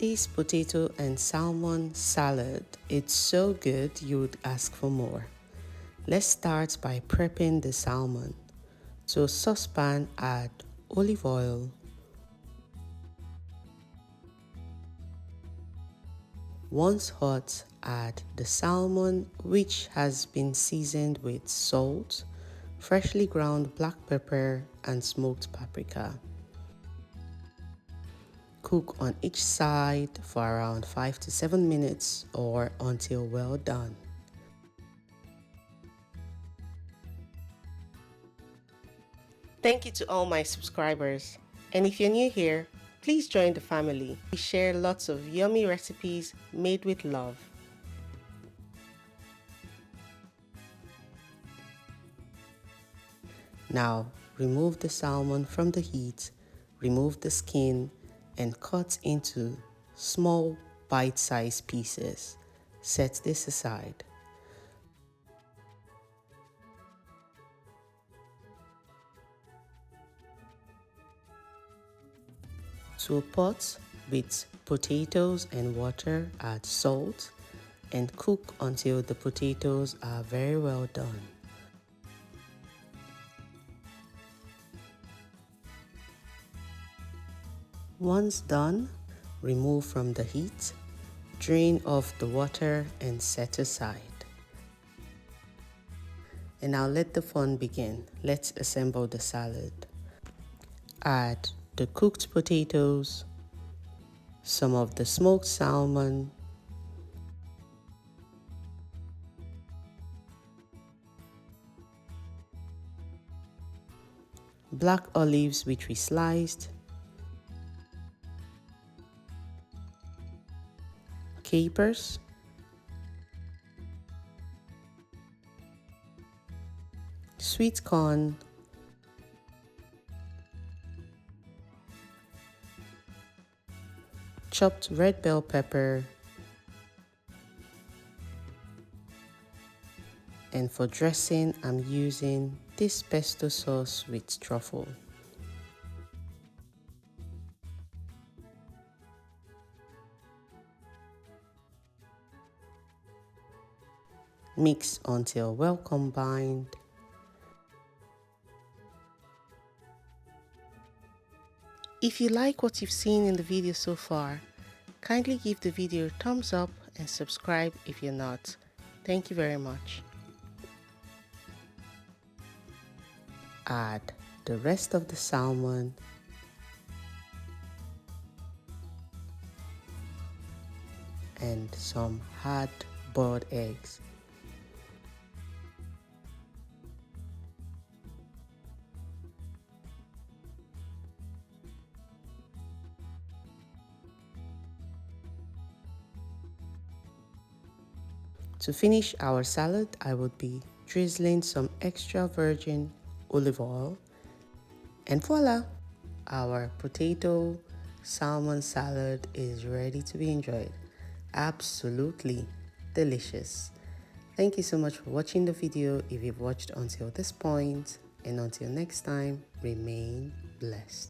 This potato and salmon salad, it's so good you would ask for more. Let's start by prepping the salmon. To a saucepan, add olive oil, once hot, add the salmon, which has been seasoned with salt, freshly ground black pepper, and smoked paprika. Cook on each side for around 5 to 7 minutes or until well done. Thank you to all my subscribers. And if you're new here, please join the family. We share lots of yummy recipes made with love. Now, remove the salmon from the heat, remove the skin, and cut into small bite-sized pieces. Set this aside. To a pot with potatoes and water, add salt and cook until the potatoes are very well done. Once done, remove from the heat, drain off the water and set aside. And now let the fun begin. Let's assemble the salad. Add the cooked potatoes, some of the smoked salmon, black olives which we sliced, capers, sweet corn, chopped red bell pepper, and for dressing I'm using this pesto sauce with truffle. Mix until well combined. If you like what you've seen in the video so far, kindly give the video a thumbs up and subscribe if you're not. Thank you very much. Add the rest of the salmon and some hard-boiled eggs. To finish our salad, I would be drizzling some extra virgin olive oil, and voila! Our potato salmon salad is ready to be enjoyed. Absolutely delicious. Thank you so much for watching the video if you've watched until this point, and until next time, remain blessed.